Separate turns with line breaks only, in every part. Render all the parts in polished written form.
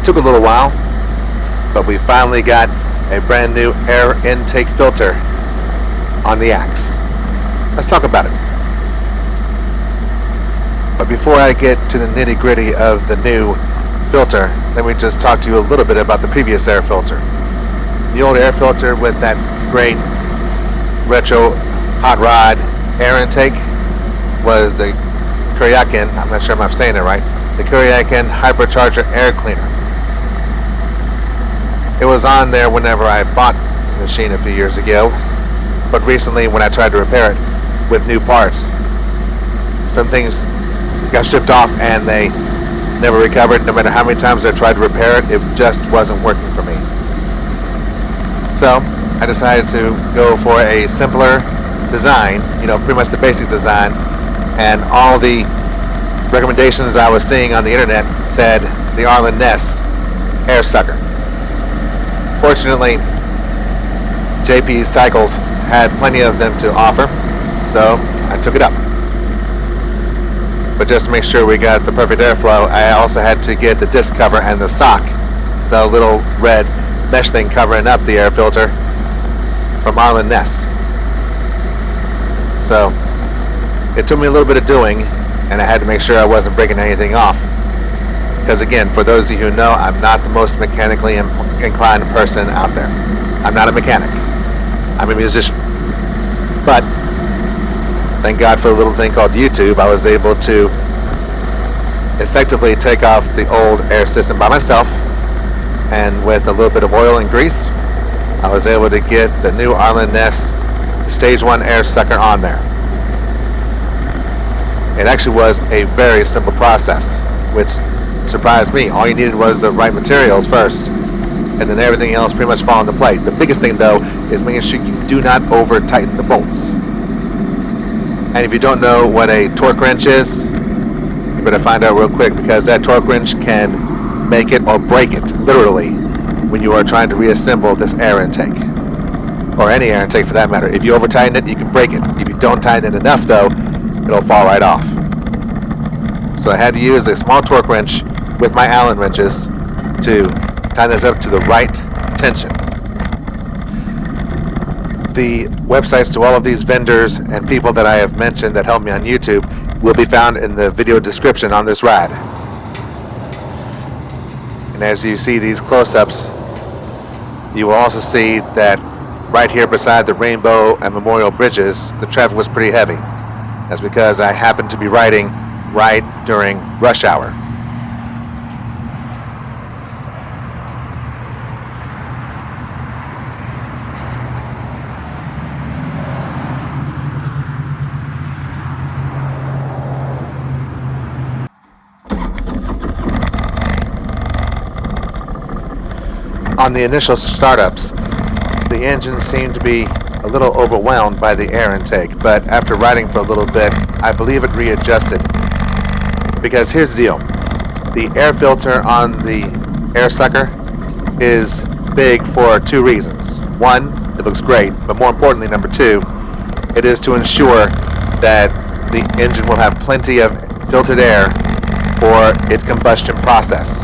It took a little while, but we finally got a brand new air intake filter on the axe. Let's talk about it. But before I get to the nitty-gritty of the new filter, let me just talk to you a little bit about the previous air filter. The old air filter with that great retro hot rod air intake was the Kuryakin, I'm not sure if I'm saying it right, the Kuryakin Hypercharger Air Cleaner. It was on there whenever I bought the machine a few years ago, but recently when I tried to repair it with new parts, some things got shipped off and they never recovered. No matter how many times I tried to repair it, it just wasn't working for me. So I decided to go for a simpler design, pretty much the basic design, and all the recommendations I was seeing on the internet said the Arlen Ness air sucker. Fortunately, JP Cycles had plenty of them to offer, so I took it up. But just to make sure we got the perfect airflow, I also had to get the disc cover and the sock, the little red mesh thing covering up the air filter, from Arlen Ness. So it took me a little bit of doing, and I had to make sure I wasn't breaking anything off. Because again, for those of you who know, I'm not the most mechanically inclined person out there. I'm not a mechanic. I'm a musician. But thank God for a little thing called YouTube. I was able to effectively take off the old air system by myself, and with a little bit of oil and grease, I was able to get the new Arlen Ness Stage 1 air sucker on there. It actually was a very simple process, which surprised me. All you needed was the right materials first, and then everything else pretty much fall into play. The biggest thing though is making sure you do not over tighten the bolts. And if you don't know what a torque wrench is, you better find out real quick, because that torque wrench can make it or break it, literally, when you are trying to reassemble this air intake. Or any air intake for that matter. If you over tighten it, you can break it. If you don't tighten it enough though, it'll fall right off. So I had to use a small torque wrench with my Allen wrenches to tighten this up to the right tension. The websites to all of these vendors and people that I have mentioned that help me on YouTube will be found in the video description on this ride. And as you see these close-ups, you will also see that right here beside the Rainbow and Memorial Bridges, the traffic was pretty heavy. That's because I happened to be riding right during rush hour. On the initial startups, the engine seemed to be a little overwhelmed by the air intake, but after riding for a little bit, I believe it readjusted. Because here's the deal. The air filter on the air sucker is big for two reasons. One, it looks great, but more importantly, number two, it is to ensure that the engine will have plenty of filtered air for its combustion process.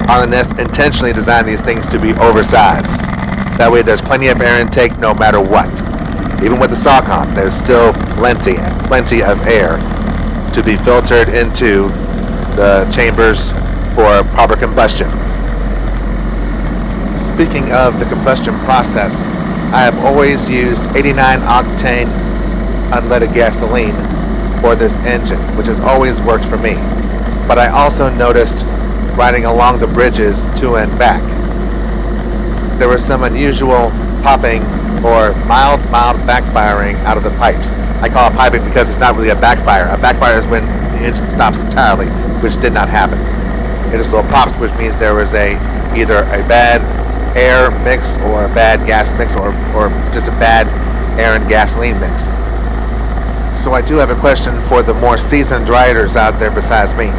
Arlen Ness intentionally designed these things to be oversized. That way there's plenty of air intake no matter what. Even with the sock on, there's still plenty of air to be filtered into the chambers for proper combustion. Speaking of the combustion process, I have always used 89 octane unleaded gasoline for this engine, which has always worked for me. But I also noticed riding along the bridges to and back, there was some unusual popping or mild backfiring out of the pipes. I call it piping because it's not really a backfire. A backfire is when the engine stops entirely, which did not happen. It just little pops, which means there was either a bad air mix or a bad gas mix or just a bad air and gasoline mix. So I do have a question for the more seasoned riders out there besides me.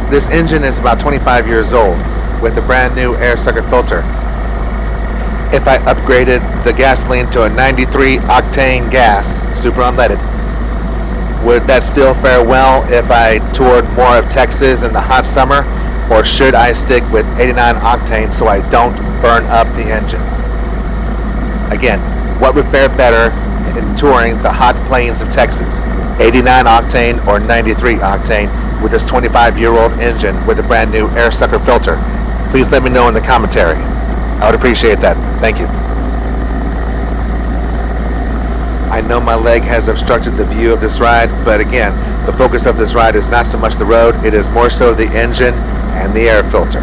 This engine is about 25 years old with a brand new air sucker filter. If I upgraded the gasoline to a 93 octane gas, super unleaded, would that still fare well if I toured more of Texas in the hot summer Or should I stick with 89 octane so I don't burn up the engine? Again, what would fare better in touring the hot plains of Texas? 89 octane or 93 octane with this 25-year-old engine with a brand new air sucker filter? Please let me know in the commentary. I would appreciate that. Thank you. I know my leg has obstructed the view of this ride, but again, the focus of this ride is not so much the road, it is more so the engine and the air filter.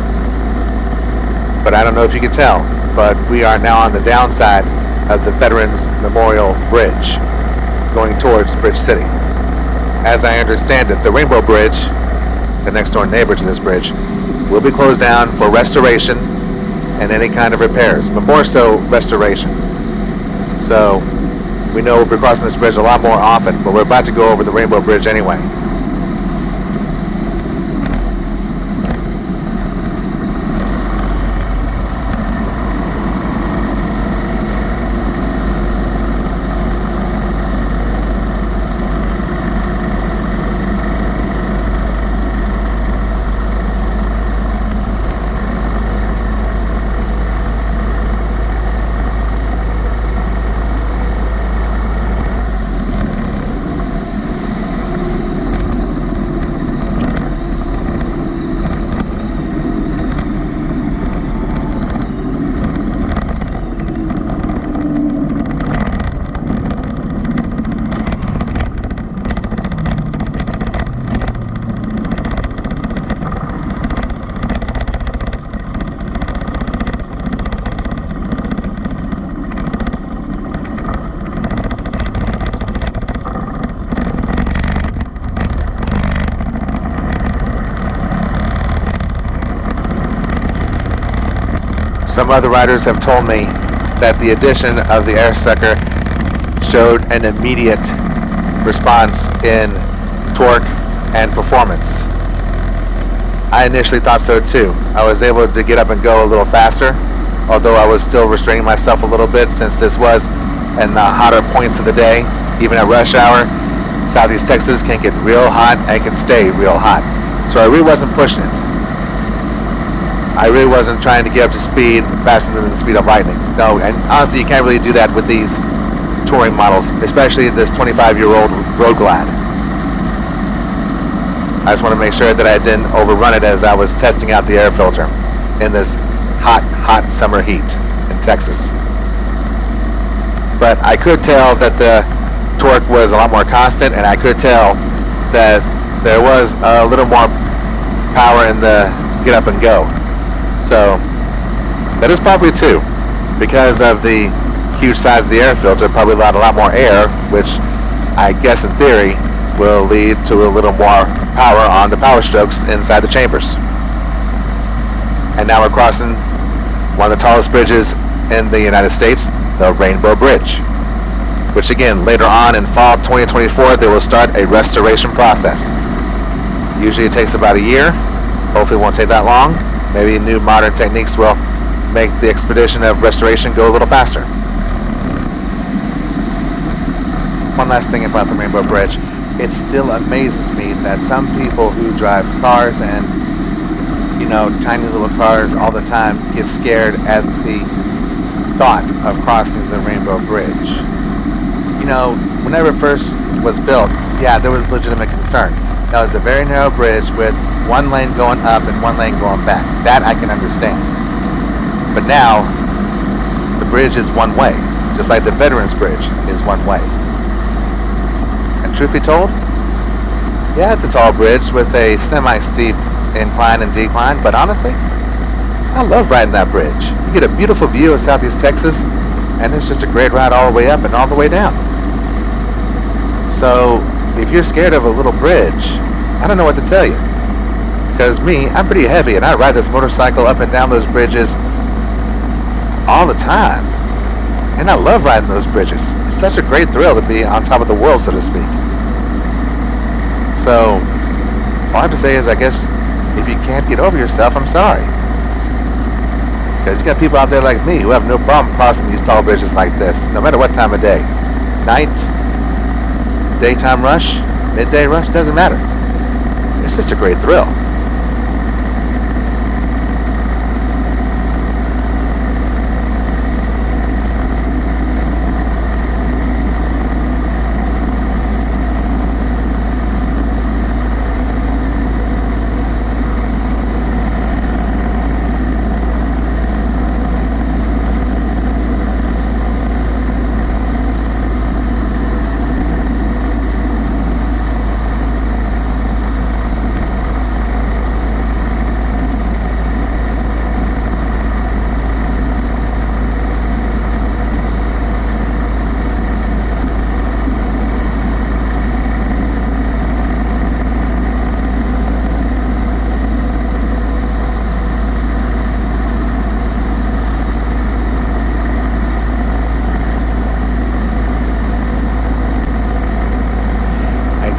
But I don't know if you can tell, but we are now on the downside of the Veterans Memorial Bridge, going towards Bridge City. As I understand it, the Rainbow Bridge, the next door neighbor to this bridge, will be closed down for restoration and any kind of repairs, but more so restoration. So we know we'll be crossing this bridge a lot more often, but we're about to go over the Rainbow Bridge anyway. Some other riders have told me that the addition of the air sucker showed an immediate response in torque and performance. I initially thought so too. I was able to get up and go a little faster, although I was still restraining myself a little bit since this was in the hotter points of the day. Even at rush hour, Southeast Texas can get real hot and can stay real hot. So I really wasn't pushing it. I really wasn't trying to get up to speed faster than the speed of lightning. No, and honestly, you can't really do that with these touring models, especially this 25-year-old Road Glide. I just want to make sure that I didn't overrun it as I was testing out the air filter in this hot, hot summer heat in Texas. But I could tell that the torque was a lot more constant, and I could tell that there was a little more power in the get up and go. So that is probably too, because of the huge size of the air filter, probably allowed a lot more air, which I guess in theory will lead to a little more power on the power strokes inside the chambers. And now we're crossing one of the tallest bridges in the United States, the Rainbow Bridge, which again, later on in fall 2024, they will start a restoration process. Usually it takes about a year. Hopefully it won't take that long. Maybe new modern techniques will make the expedition of restoration go a little faster. One last thing about the Rainbow Bridge. It still amazes me that some people who drive cars and, tiny little cars all the time get scared at the thought of crossing the Rainbow Bridge. Whenever it first was built, yeah, there was legitimate concern. That was a very narrow bridge with one lane going up and one lane going back. That I can understand. But now, the bridge is one way, just like the Veterans Bridge is one way. And truth be told, yeah, it's a tall bridge with a semi-steep incline and decline, but honestly, I love riding that bridge. You get a beautiful view of Southeast Texas, and it's just a great ride all the way up and all the way down. So, if you're scared of a little bridge, I don't know what to tell you. Because me, I'm pretty heavy, and I ride this motorcycle up and down those bridges all the time. And I love riding those bridges. It's such a great thrill to be on top of the world, so to speak. So, all I have to say is, I guess, if you can't get over yourself, I'm sorry. Because you got people out there like me who have no problem crossing these tall bridges like this, no matter what time of day. Night, daytime rush, midday rush, doesn't matter. It's just a great thrill.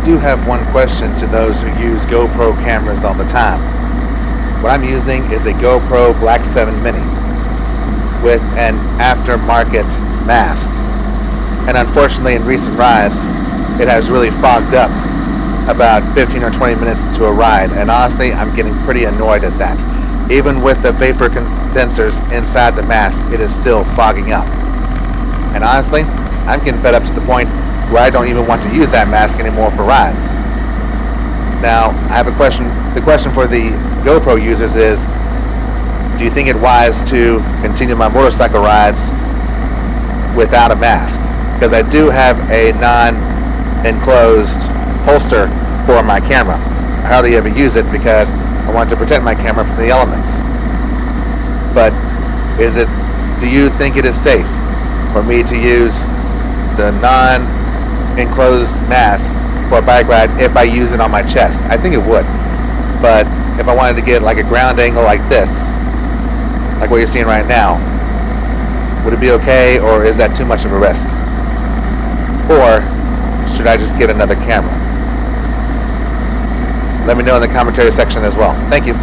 do have one question to those who use GoPro cameras all the time. What I'm using is a GoPro Black 7 Mini with an aftermarket mask. And unfortunately, in recent rides, it has really fogged up about 15 or 20 minutes into a ride. And honestly, I'm getting pretty annoyed at that. Even with the vapor condensers inside the mask, it is still fogging up. And honestly, I'm getting fed up to the point where I don't even want to use that mask anymore for rides. Now, I have a question. The question for the GoPro users is, do you think it wise to continue my motorcycle rides without a mask? Because I do have a non-enclosed holster for my camera. I hardly ever use it because I want to protect my camera from the elements. But do you think it is safe for me to use the non-enclosed mask for a bike ride if I use it on my chest? I think it would. But if I wanted to get like a ground angle like this, like what you're seeing right now, would it be okay, or is that too much of a risk? Or should I just get another camera? Let me know in the commentary section as well. Thank you.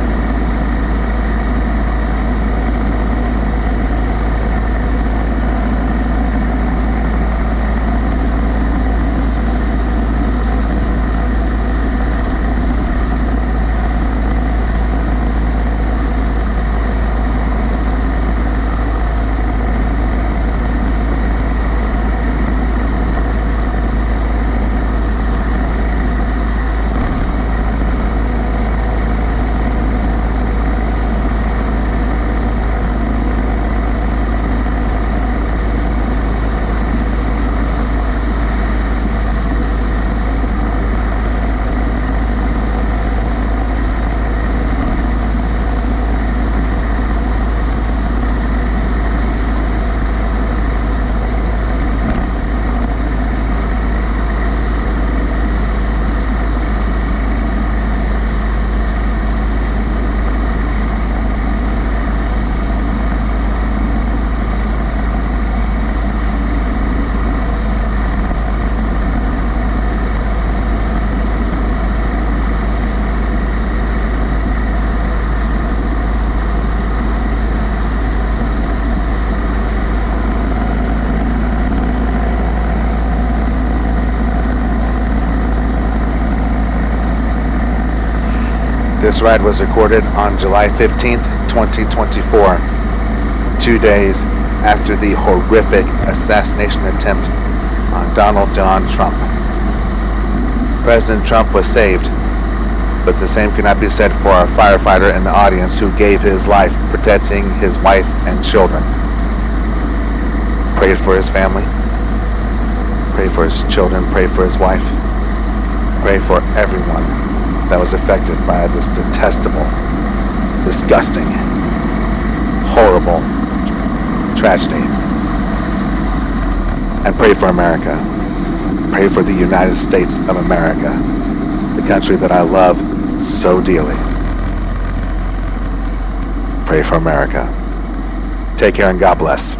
This ride was recorded on July 15th, 2024, 2 days after the horrific assassination attempt on Donald John Trump. President Trump was saved, but the same cannot be said for our firefighter in the audience who gave his life protecting his wife and children. Pray for his family, pray for his children, pray for his wife, pray for everyone that was affected by this detestable, disgusting, horrible tragedy. And pray for America. Pray for the United States of America, the country that I love so dearly. Pray for America. Take care and God bless.